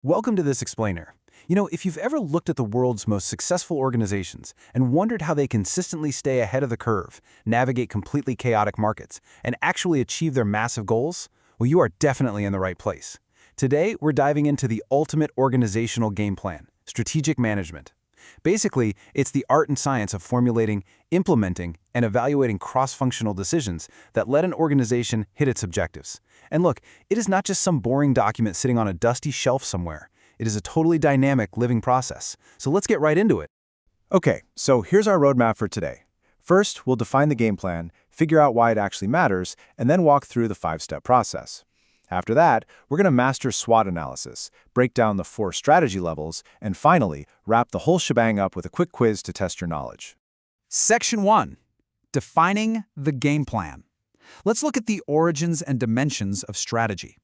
Welcome to this explainer. If you've ever looked at the world's most successful organizations and wondered how they consistently stay ahead of the curve, navigate completely chaotic markets, and actually achieve their massive goals, well, you are definitely in the right place. Today, we're diving into the ultimate organizational game plan, strategic management. Basically, it's the art and science of formulating, implementing, and evaluating cross-functional decisions that let an organization hit its objectives. And look, it is not just some boring document sitting on a dusty shelf somewhere. It is a totally dynamic, living process. So let's get right into it. Okay, so here's our roadmap for today. First, we'll define the game plan, figure out why it actually matters, and then walk through the 5-step process. After that, we're going to master SWOT analysis, break down the 4 strategy levels, and finally, wrap the whole shebang up with a quick quiz to test your knowledge. Section 1. Defining the game plan. Let's look at the origins and dimensions of strategy.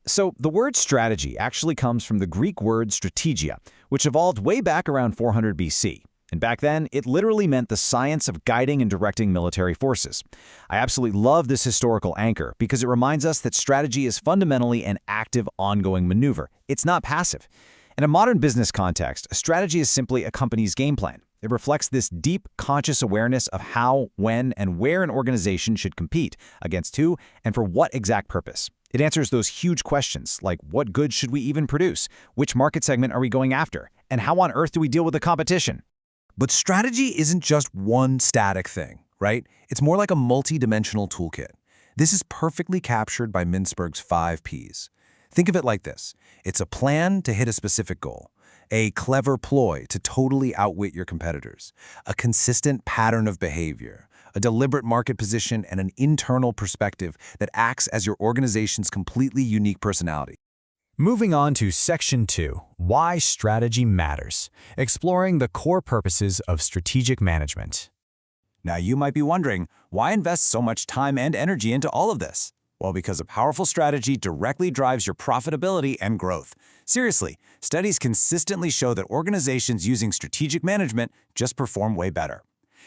So, the word strategy actually comes from the Greek word strategia, which evolved way back around 400 BC. And back then, it literally meant the science of guiding and directing military forces. I absolutely love this historical anchor because it reminds us that strategy is fundamentally an active, ongoing maneuver. It's not passive. In a modern business context, a strategy is simply a company's game plan. It reflects this deep, conscious awareness of how, when, and where an organization should compete, against who, and for what exact purpose. It answers those huge questions, like what goods should we even produce, which market segment are we going after, and how on earth do we deal with the competition? But strategy isn't just one static thing, right? It's more like a multi-dimensional toolkit. This is perfectly captured by Mintzberg's 5 Ps. Think of it like this. It's a plan to hit a specific goal, a clever ploy to totally outwit your competitors, a consistent pattern of behavior, a deliberate market position, and an internal perspective that acts as your organization's completely unique personality. Moving on to Section 2, Why Strategy Matters, exploring the core purposes of strategic management. Now you might be wondering, why invest so much time and energy into all of this? Well, because a powerful strategy directly drives your profitability and growth. Seriously, studies consistently show that organizations using strategic management just perform way better.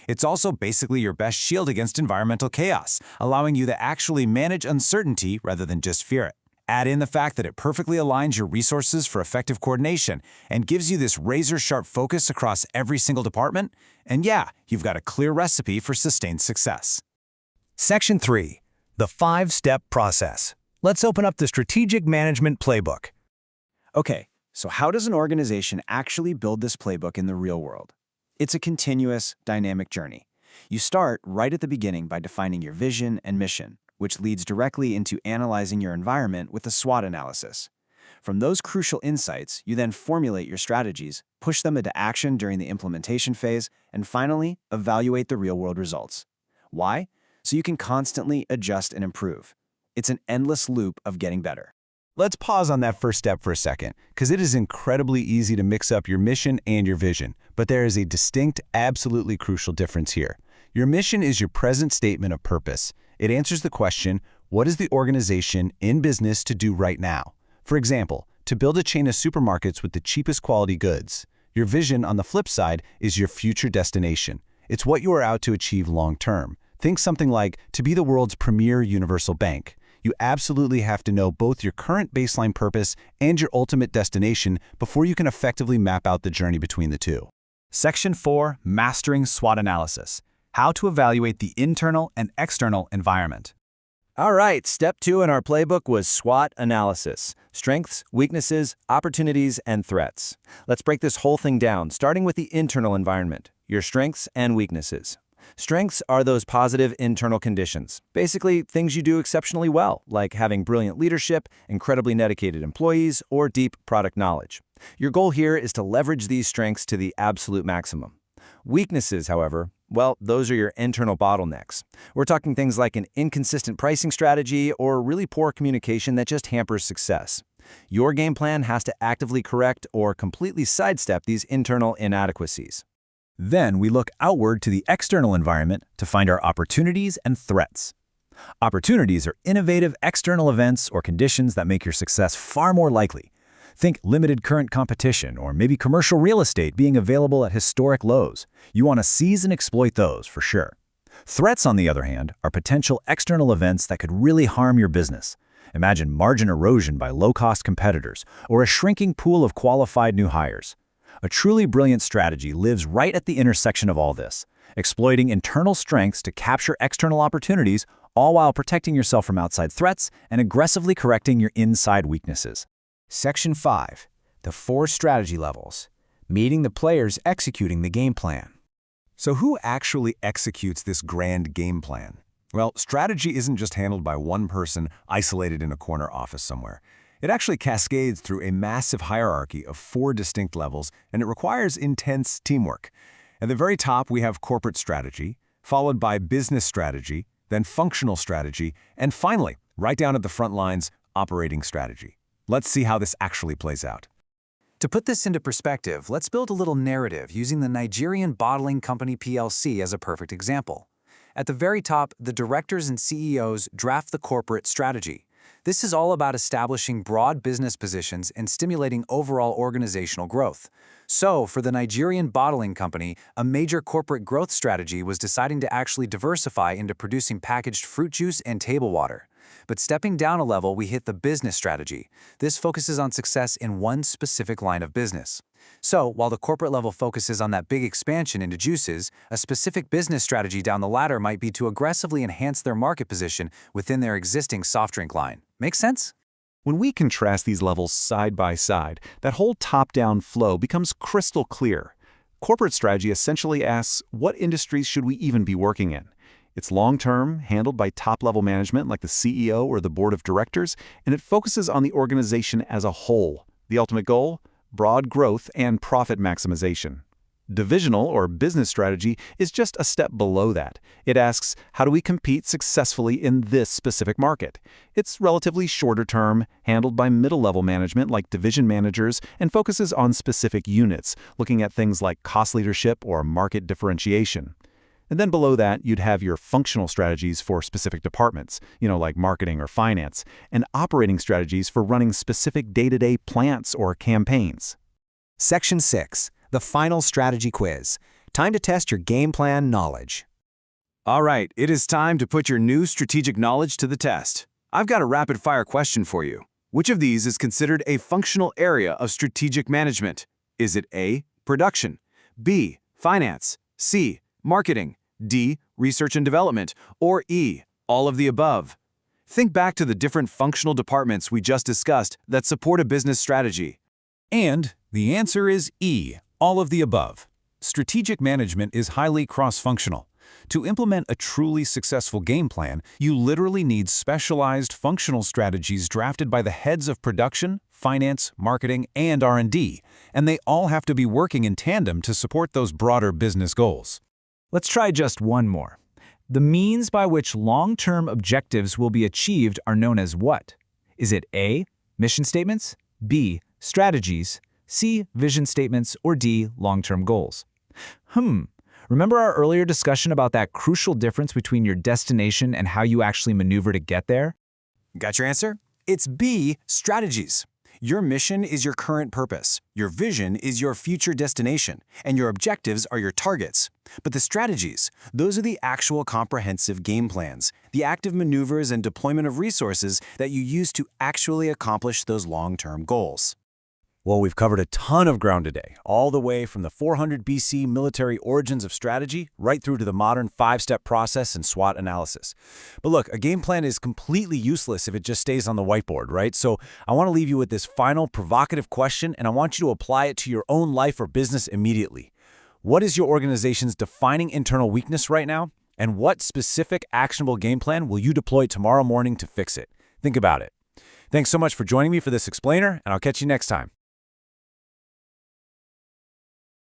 It's also basically your best shield against environmental chaos, allowing you to actually manage uncertainty rather than just fear it. Add in the fact that it perfectly aligns your resources for effective coordination and gives you this razor-sharp focus across every single department, and yeah, you've got a clear recipe for sustained success. Section 3. The 5-step process. Let's open up the Strategic Management Playbook. Okay, so how does an organization actually build this playbook in the real world? It's a continuous, dynamic journey. You start right at the beginning by defining your vision and mission, which leads directly into analyzing your environment with a SWOT analysis. From those crucial insights, you then formulate your strategies, push them into action during the implementation phase, and finally, evaluate the real-world results. Why? So you can constantly adjust and improve. It's an endless loop of getting better. Let's pause on that first step for a second, because it is incredibly easy to mix up your mission and your vision, but there is a distinct, absolutely crucial difference here. Your mission is your present statement of purpose. It answers the question, what is the organization in business to do right now? For example, to build a chain of supermarkets with the cheapest quality goods. Your vision, on the flip side, is your future destination. It's what you are out to achieve long-term. Think something like, to be the world's premier universal bank. You absolutely have to know both your current baseline purpose and your ultimate destination before you can effectively map out the journey between the two. Section 4. Mastering SWOT analysis. How to evaluate the internal and external environment. All right, step 2 in our playbook was SWOT analysis. Strengths, weaknesses, opportunities, and threats. Let's break this whole thing down, starting with the internal environment, your strengths and weaknesses. Strengths are those positive internal conditions, basically things you do exceptionally well, like having brilliant leadership, incredibly dedicated employees, or deep product knowledge. Your goal here is to leverage these strengths to the absolute maximum. Weaknesses, however, well, those are your internal bottlenecks. We're talking things like an inconsistent pricing strategy or really poor communication that just hampers success. Your game plan has to actively correct or completely sidestep these internal inadequacies. Then we look outward to the external environment to find our opportunities and threats. Opportunities are innovative external events or conditions that make your success far more likely. Think limited current competition or maybe commercial real estate being available at historic lows. You want to seize and exploit those for sure. Threats, on the other hand, are potential external events that could really harm your business. Imagine margin erosion by low-cost competitors or a shrinking pool of qualified new hires. A truly brilliant strategy lives right at the intersection of all this, exploiting internal strengths to capture external opportunities, all while protecting yourself from outside threats and aggressively correcting your inside weaknesses. Section 5. The 4 strategy levels. Meeting the players executing the game plan. So who actually executes this grand game plan? Well, strategy isn't just handled by one person isolated in a corner office somewhere. It actually cascades through a massive hierarchy of 4 distinct levels, and it requires intense teamwork. At the very top, we have corporate strategy, followed by business strategy, then functional strategy, and finally, right down at the front lines, operating strategy. Let's see how this actually plays out. To put this into perspective, let's build a little narrative using the Nigerian Bottling Company plc as a perfect example. At the very top, the directors and CEOs draft the corporate strategy. This is all about establishing broad business positions and stimulating overall organizational growth. So, for the Nigerian Bottling Company, a major corporate growth strategy was deciding to actually diversify into producing packaged fruit juice and table water. But stepping down a level, we hit the business strategy. This focuses on success in one specific line of business. So, while the corporate level focuses on that big expansion into juices, a specific business strategy down the ladder might be to aggressively enhance their market position within their existing soft drink line. Make sense? When we contrast these levels side by side, that whole top-down flow becomes crystal clear. Corporate strategy essentially asks, what industries should we even be working in? It's long-term, handled by top-level management like the CEO or the board of directors, and it focuses on the organization as a whole. The ultimate goal? Broad growth and profit maximization. Divisional or business strategy is just a step below that. It asks, how do we compete successfully in this specific market? It's relatively shorter term, handled by middle-level management like division managers, and focuses on specific units, looking at things like cost leadership or market differentiation. And then below that, you'd have your functional strategies for specific departments, like marketing or finance, and operating strategies for running specific day-to-day plants or campaigns. Section 6. The final strategy quiz. Time to test your game plan knowledge. All right, it is time to put your new strategic knowledge to the test. I've got a rapid-fire question for you. Which of these is considered a functional area of strategic management? Is it A, production, B, finance, C, marketing, D, research and development, or E, all of the above? Think back to the different functional departments we just discussed that support a business strategy. And the answer is E, all of the above. Strategic management is highly cross-functional. To implement a truly successful game plan, you literally need specialized functional strategies drafted by the heads of production, finance, marketing, and R&D, and they all have to be working in tandem to support those broader business goals. Let's try just one more. The means by which long-term objectives will be achieved are known as what? Is it A, mission statements, B, strategies, C, vision statements, or D, long-term goals? Remember our earlier discussion about that crucial difference between your destination and how you actually maneuver to get there? Got your answer? It's B, strategies. Your mission is your current purpose, your vision is your future destination, and your objectives are your targets. But the strategies, those are the actual comprehensive game plans, the active maneuvers and deployment of resources that you use to actually accomplish those long-term goals. Well, we've covered a ton of ground today, all the way from the 400 BC military origins of strategy right through to the modern 5-step process and SWOT analysis. But look, a game plan is completely useless if it just stays on the whiteboard, right? So I want to leave you with this final provocative question, and I want you to apply it to your own life or business immediately. What is your organization's defining internal weakness right now? And what specific actionable game plan will you deploy tomorrow morning to fix it? Think about it. Thanks so much for joining me for this explainer, and I'll catch you next time.